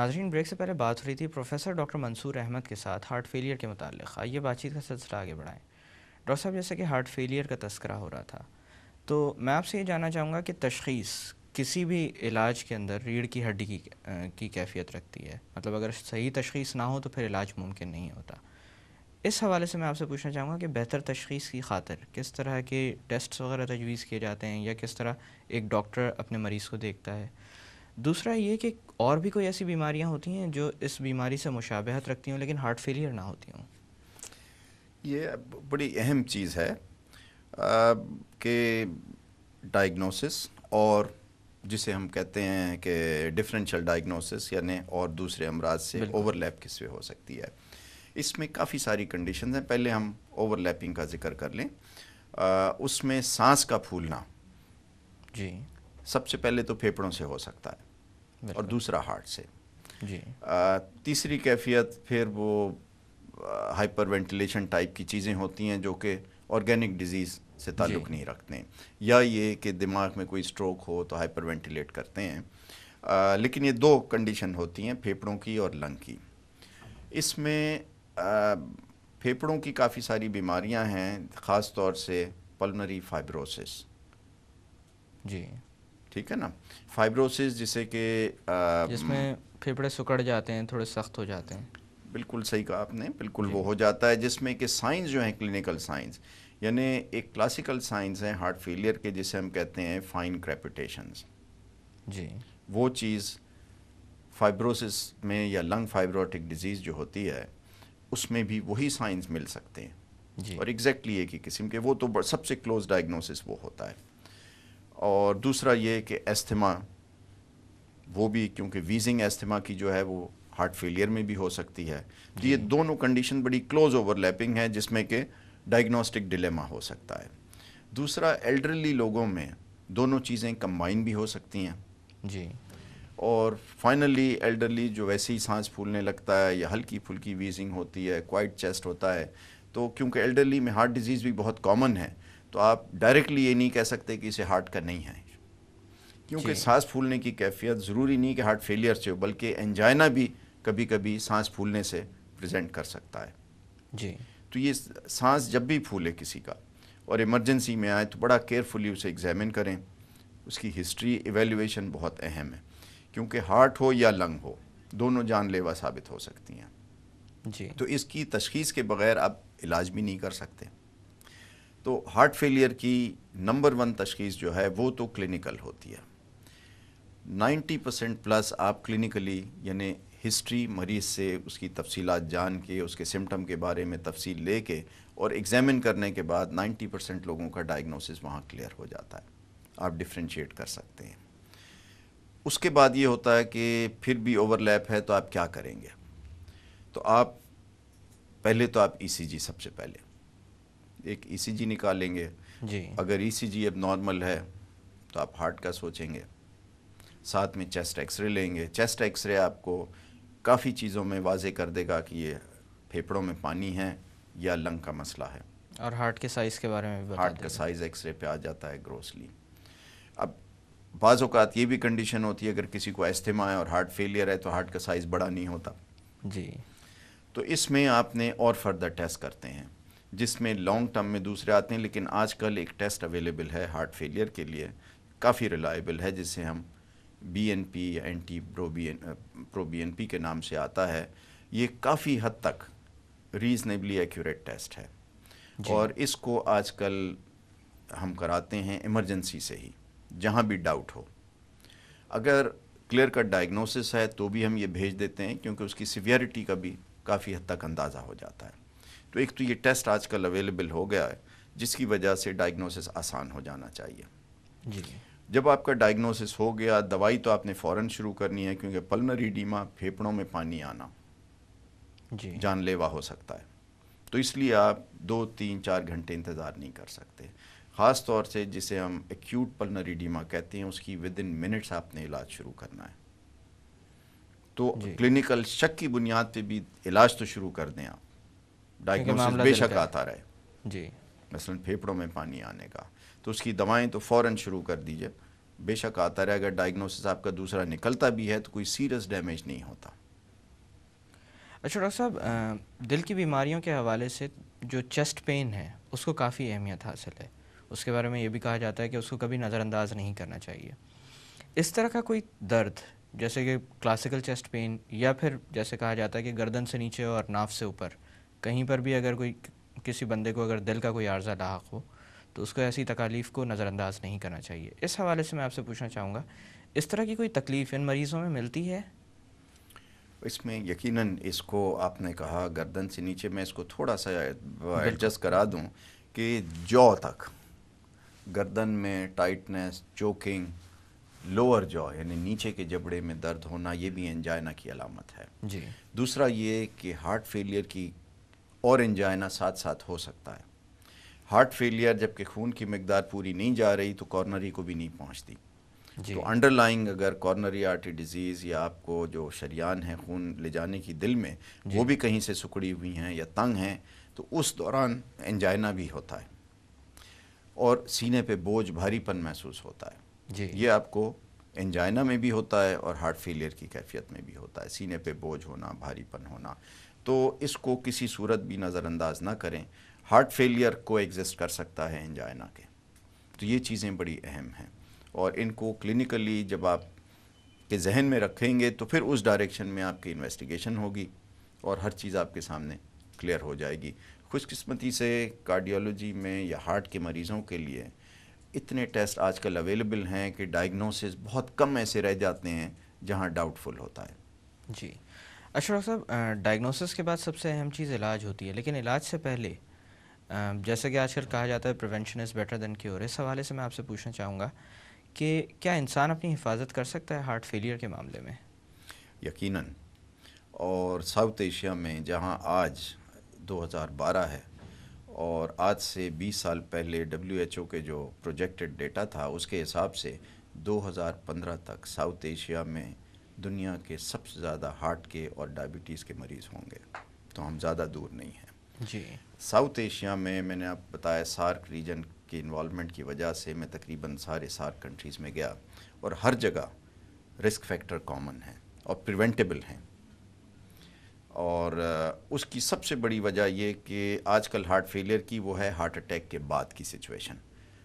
ناظرین، بریک سے پہلے بات ہو رہی تھی پروفیسر ڈاکٹر منصور احمد کے ساتھ ہارٹ فیلئر کے متعلق. آئیے بات چیت کا سلسلہ آگے بڑھائیں. ڈاکٹر صاحب، جیسے کہ ہارٹ فیلئر کا تذکرہ ہو رہا تھا، تو میں آپ سے یہ جاننا چاہوں گا کہ تشخیص کسی بھی علاج کے اندر ریڑھ کی ہڈی کی کیفیت رکھتی ہے. مطلب اگر صحیح تشخیص نہ ہو تو پھر علاج ممکن نہیں ہوتا. اس حوالے سے میں آپ سے پوچھنا چاہوں گا کہ بہتر تشخیص کی خاطر کس طرح کے ٹیسٹس وغیرہ تجویز کیے جاتے ہیں، یا کس طرح ایک ڈاکٹر اپنے مریض کو دیکھتا ہے. دوسرا یہ کہ اور بھی کوئی ایسی بیماریاں ہوتی ہیں جو اس بیماری سے مشابہت رکھتی ہوں لیکن ہارٹ فیلئر نہ ہوتی ہوں. یہ بڑی اہم چیز ہے کہ ڈائگنوسس اور جسے ہم کہتے ہیں کہ ڈفرینشیل ڈائگنوسس، یعنی اور دوسرے امراض سے اوور لیپ کس سے ہو سکتی ہے. اس میں کافی ساری کنڈیشنز ہیں. پہلے ہم اوور لیپنگ کا ذکر کر لیں. اس میں سانس کا پھولنا جی سب سے پہلے تو پھیپھڑوں سے ہو سکتا ہے، اور دوسرا ہارٹ سے. جی تیسری کیفیت پھر وہ ہائپر وینٹیلیشن ٹائپ کی چیزیں ہوتی ہیں جو کہ آرگینک ڈیزیز سے تعلق نہیں رکھتے ہیں، یا یہ کہ دماغ میں کوئی سٹروک ہو تو ہائپر وینٹیلیٹ کرتے ہیں. لیکن یہ دو کنڈیشن ہوتی ہیں، پھیپھڑوں کی اور لنگ کی. اس میں پھیپھڑوں کی کافی ساری بیماریاں ہیں، خاص طور سے پلمنری فائبروسس. جی ٹھیک ہے نا. فائبروسس جسے کہ جس میں پھیپھڑے سکڑ جاتے ہیں، تھوڑے سخت ہو جاتے ہیں. بالکل صحیح کہا آپ نے. بالکل وہ ہو جاتا ہے جس میں کہ سائنس جو ہیں کلینکل سائنس، یعنی ایک کلاسیکل سائنس ہے ہارٹ فیلئر کے جسے ہم کہتے ہیں فائن کریپیٹیشنز. جی وہ چیز فائبروسس میں یا لنگ فائبروٹک ڈیزیز جو ہوتی ہے اس میں بھی وہی سائنس مل سکتے ہیں. جی اور ایگزیکٹلی ایک ہی قسم کے، وہ تو سب سے کلوز ڈائگنوسس وہ ہوتا ہے. اور دوسرا یہ کہ ایستھما، وہ بھی کیونکہ ویزنگ ایستھما کی جو ہے وہ ہارٹ فیلئر میں بھی ہو سکتی ہے. تو یہ دونوں کنڈیشن بڑی کلوز اوور لیپنگ ہے جس میں کہ ڈائگنوسٹک ڈیلیما ہو سکتا ہے. دوسرا ایلڈرلی لوگوں میں دونوں چیزیں کمبائن بھی ہو سکتی ہیں. جی اور فائنلی ایلڈرلی جو ویسے ہی سانس پھولنے لگتا ہے یا ہلکی پھلکی ویزنگ ہوتی ہے، کوائٹ چیسٹ ہوتا ہے، تو کیونکہ ایلڈرلی میں ہارٹ ڈیزیز بھی بہت کامن ہے تو آپ ڈائریکٹلی یہ نہیں کہہ سکتے کہ اسے ہارٹ کا نہیں ہے، کیونکہ سانس پھولنے کی کیفیت ضروری نہیں کہ ہارٹ فیلئر سے ہو، بلکہ انجائنا بھی کبھی کبھی سانس پھولنے سے پریزنٹ کر سکتا ہے. جی تو یہ سانس جب بھی پھولے کسی کا اور ایمرجنسی میں آئے تو بڑا کیئرفلی اسے ایگزامن کریں. اس کی ہسٹری ایویلیویشن بہت اہم ہے، کیونکہ ہارٹ ہو یا لنگ ہو دونوں جان لیوا ثابت ہو سکتی ہیں. جی تو اس کی تشخیص کے بغیر آپ علاج بھی نہیں کر سکتے. تو ہارٹ فیلئر کی نمبر 1 تشخیص جو ہے وہ تو کلینکل ہوتی ہے. 90% پلس آپ کلینکلی، یعنی ہسٹری مریض سے اس کی تفصیلات جان کے، اس کے سمٹم کے بارے میں تفصیل لے کے اور ایگزامن کرنے کے بعد 90% لوگوں کا ڈائگنوسس وہاں کلیئر ہو جاتا ہے. آپ ڈفرینشیٹ کر سکتے ہیں. اس کے بعد یہ ہوتا ہے کہ پھر بھی اوور لیپ ہے تو آپ کیا کریں گے. تو آپ پہلے تو آپ ای سی جی، سب سے پہلے ایک ای سی جی نکالیں گے. جی اگر ای سی جی اب نارمل ہے تو آپ ہارٹ کا سوچیں گے. ساتھ میں چیسٹ ایکس رے لیں گے. چیسٹ ایکس رے آپ کو کافی چیزوں میں واضح کر دے گا کہ یہ پھیپھڑوں میں پانی ہے یا لنگ کا مسئلہ ہے. اور ہارٹ کے سائز کے بارے میں بھی بتا ہارٹ کا سائز ایکس رے پہ آ جاتا ہے گروسلی. اب بعض اوقات یہ بھی کنڈیشن ہوتی ہے اگر کسی کو ایستھما ہے اور ہارٹ فیلئر ہے تو ہارٹ کا سائز بڑا نہیں ہوتا. جی تو اس میں آپ نے اور فردر ٹیسٹ کرتے ہیں جس میں لانگ ٹرم میں دوسرے آتے ہیں. لیکن آج کل ایک ٹیسٹ اویلیبل ہے ہارٹ فیلئر کے لیے، کافی ریلائبل ہے، جسے ہم B N P, anti pro B N P کے نام سے آتا ہے. یہ کافی حد تک ریزنیبلی ایکوریٹ ٹیسٹ ہے. اور اس کو آج کل ہم کراتے ہیں ایمرجنسی سے ہی، جہاں بھی ڈاؤٹ ہو. اگر کلیئر کٹ ڈائگنوسس ہے تو بھی ہم یہ بھیج دیتے ہیں، کیونکہ اس کی سیویرٹی کا بھی کافی حد تک اندازہ ہو جاتا ہے. تو ایک تو یہ ٹیسٹ آج کل اویلیبل ہو گیا ہے جس کی وجہ سے ڈائگنوسس آسان ہو جانا چاہیے. جی جب آپ کا ڈائگنوسس ہو گیا، دوائی تو آپ نے فوراً شروع کرنی ہے، کیونکہ پلمنری ایڈیما، پھیپھڑوں میں پانی آنا جی جان لیوا ہو سکتا ہے. تو اس لیے آپ 2 3 4 گھنٹے انتظار نہیں کر سکتے. خاص طور سے جسے ہم ایکیوٹ پلمنری ایڈیما کہتے ہیں، اس کی ودن منٹس آپ نے علاج شروع کرنا ہے. تو کلینکل شک کی بنیاد پہ بھی علاج تو شروع کر دیں آپ. ڈائگنوسس بے شک آتا رہے، جی مثلا پھیپھڑوں میں پانی آنے کا، تو اس کی دوائیں تو فوراً شروع کر دیجئے. بے شک آتا رہے. اگر ڈائگنوسس آپ کا دوسرا نکلتا بھی ہے تو کوئی سیریس ڈیمیج نہیں ہوتا. اچھا ڈاکٹر صاحب، دل کی بیماریوں کے حوالے سے جو چیسٹ پین ہے اس کو کافی اہمیت حاصل ہے. اس کے بارے میں یہ بھی کہا جاتا ہے کہ اس کو کبھی نظر انداز نہیں کرنا چاہیے. اس طرح کا کوئی درد جیسے کہ کلاسیکل چیسٹ پین، یا پھر جیسے کہا جاتا ہے کہ گردن سے نیچے اور ناف سے اوپر کہیں پر بھی اگر کوئی کسی بندے کو اگر دل کا کوئی عارضہ لاحق ہو تو اس کو ایسی تکالیف کو نظر انداز نہیں کرنا چاہیے. اس حوالے سے میں آپ سے پوچھنا چاہوں گا، اس طرح کی کوئی تکلیف ان مریضوں میں ملتی ہے؟ اس میں یقیناً اس کو آپ نے کہا گردن سے نیچے، میں اس کو تھوڑا سا بالکل ایڈجسٹ کرا دوں کہ جو تک گردن میں ٹائٹنس، چوکنگ، لوور جو یعنی نیچے کے جبڑے میں درد ہونا، یہ بھی انجائنا کی علامت ہے. جی. دوسرا یہ کہ ہارٹ فیلئر کی اور انجائنا ساتھ ساتھ ہو سکتا ہے. ہارٹ فیلئر جب کہ خون کی مقدار پوری نہیں جا رہی تو کارنری کو بھی نہیں پہنچتی. جی. تو انڈر لائنگ اگر کارنری آرٹری ڈیزیز یا آپ کو جو شریان ہے خون لے جانے کی دل میں، جی. وہ بھی کہیں سے سکڑی ہوئی ہیں یا تنگ ہیں تو اس دوران انجائنا بھی ہوتا ہے اور سینے پہ بوجھ، بھاری پن محسوس ہوتا ہے. جی. یہ آپ کو انجائنا میں بھی ہوتا ہے اور ہارٹ فیلئر کی کیفیت میں بھی ہوتا ہے، سینے پہ بوجھ ہونا، بھاری پن ہونا. تو اس کو کسی صورت بھی نظر انداز نہ کریں. ہارٹ فیلئر کو ایگزسٹ کر سکتا ہے انجائنا کے. تو یہ چیزیں بڑی اہم ہیں اور ان کو کلینکلی جب آپ کے ذہن میں رکھیں گے تو پھر اس ڈائریکشن میں آپ کی انویسٹیگیشن ہوگی اور ہر چیز آپ کے سامنے کلیئر ہو جائے گی. خوش قسمتی سے کارڈیالوجی میں یا ہارٹ کے مریضوں کے لیے اتنے ٹیسٹ آج کل اویلیبل ہیں کہ ڈائگنوسس بہت کم ایسے رہ جاتے ہیں جہاں ڈاؤٹ فل ہوتا ہے. جی. اچھا ڈاکٹر صاحب، ڈائگنوسس کے بعد سب سے اہم چیز علاج ہوتی ہے، لیکن علاج سے پہلے جیسا کہ آج کل کہا جاتا ہے prevention is better than cure, اس حوالے سے میں آپ سے پوچھنا چاہوں گا کہ کیا انسان اپنی حفاظت کر سکتا ہے ہارٹ فیلئر کے معاملے میں؟ یقیناً. اور ساؤتھ ایشیا میں جہاں آج 2012 ہے اور آج سے 20 سال پہلے WHO کے جو پروجیکٹڈ ڈیٹا تھا اس کے حساب سے 2015 تک ساؤتھ ایشیا میں دنیا کے سب سے زیادہ ہارٹ کے اور ڈائبٹیز کے مریض ہوں گے. تو ہم زیادہ دور نہیں ہیں. جی. ساؤتھ ایشیا میں نے آپ بتایا سارک ریجن کی انوالومنٹ کی وجہ سے میں تقریباً سارے سارک کنٹریز میں گیا اور ہر جگہ رسک فیکٹر کامن ہیں اور پریونٹیبل ہیں. اور اس کی سب سے بڑی وجہ یہ کہ آج کل ہارٹ فیلئر کی وہ ہے ہارٹ اٹیک کے بعد کی سچویشن.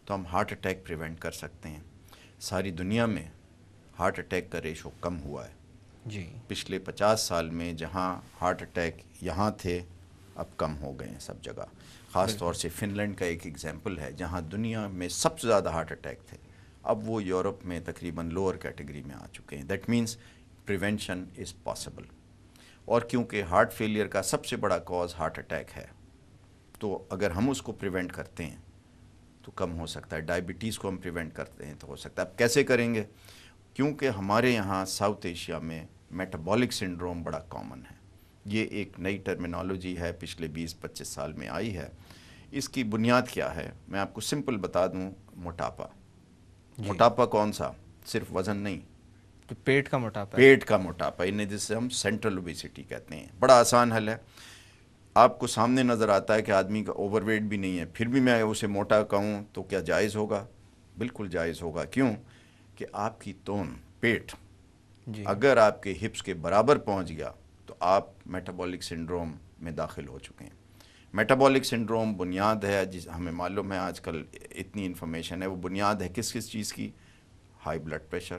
تو ہم ہارٹ اٹیک پریونٹ کر سکتے ہیں. ساری دنیا میں ہارٹ اٹیک کا ریشو کم ہوا ہے. جی. پچھلے 50 سال میں جہاں ہارٹ اٹیک یہاں تھے اب کم ہو گئے ہیں سب جگہ. خاص طور سے فن لینڈ کا ایک ایگزامپل ہے جہاں دنیا میں سب سے زیادہ ہارٹ اٹیک تھے، اب وہ یورپ میں تقریباً لوور کیٹیگری میں آ چکے ہیں. That means prevention is possible. اور کیونکہ ہارٹ فیلئر کا سب سے بڑا کاز ہارٹ اٹیک ہے تو اگر ہم اس کو پریونٹ کرتے ہیں تو کم ہو سکتا ہے. ڈائبٹیز کو ہم پریونٹ کرتے ہیں تو ہو سکتا ہے. اب کیسے کریں گے؟ کیونکہ ہمارے یہاں ساؤتھ ایشیا میں میٹابولک سنڈروم بڑا کامن ہے. یہ ایک نئی ٹرمینالوجی ہے، پچھلے 20-25 سال میں آئی ہے. اس کی بنیاد کیا ہے؟ میں آپ کو سمپل بتا دوں. موٹاپا. موٹاپا کون سا؟ صرف وزن نہیں، تو پیٹ کا موٹاپا. پیٹ کا موٹاپا، انہیں جسے ہم سینٹرل اوبیسٹی کہتے ہیں. بڑا آسان حل ہے. آپ کو سامنے نظر آتا ہے کہ آدمی کا اوور ویٹ بھی نہیں ہے، پھر بھی میں اسے موٹا کہوں تو کیا جائز ہوگا؟ بالکل جائز ہوگا. کیوں؟ کہ آپ کی تون، پیٹ اگر آپ کے ہپس کے برابر پہنچ گیا تو آپ میٹابولک سنڈروم میں داخل ہو چکے ہیں. میٹابولک سنڈروم بنیاد ہے، جس ہمیں معلوم ہے آج کل اتنی انفارمیشن ہے، وہ بنیاد ہے کس کس چیز کی؟ High blood pressure,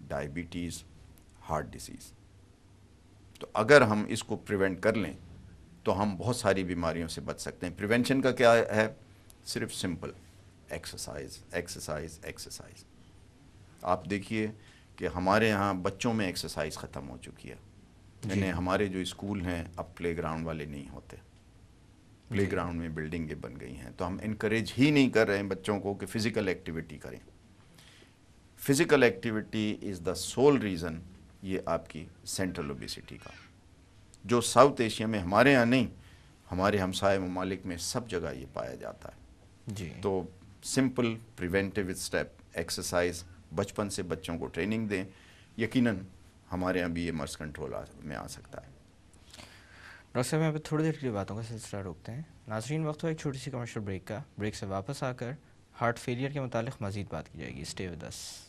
diabetes, heart disease. تو اگر ہم اس کو پریونٹ کر لیں تو ہم بہت ساری بیماریوں سے بچ سکتے ہیں. پریونشن کا کیا ہے؟ صرف سمپل ایکسرسائز ایکسرسائز ایکسرسائز. آپ دیکھیے کہ ہمارے ہاں بچوں میں ایکسرسائز ختم ہو چکی ہے. یعنی ہمارے جو اسکول ہیں اب پلے گراؤنڈ والے نہیں ہوتے، پلے گراؤنڈ میں بلڈنگیں بن گئی ہیں. تو ہم انکریج ہی نہیں کر رہے ہیں بچوں کو کہ فزیکل ایکٹیویٹی کریں. Physical activity is the civil reason یہ آپ کی سینٹرل اوبیسٹی کا، جو ساؤتھ ایشیا میں، ہمارے ہاں نہیں، ہمارے ہمسائے ممالک میں سب جگہ یہ پایا جاتا ہے. جی. تو سمپل پریونٹیو اسٹیپ ایکسرسائز، بچپن سے بچوں کو ٹریننگ دیں. یقیناً ہمارے یہاں بھی یہ مرض کنٹرول میں آ سکتا ہے. ڈاکٹر صاحب، یہاں پہ تھوڑی دیر کے لیے باتوں کا سلسلہ روکتے ہیں. ناظرین، وقت ہو ایک چھوٹی سی کمرشل بریک کا. بریک سے واپس آ کر ہارٹ فیلئر کے متعلق مزید بات کی جائے گی. Stay with us.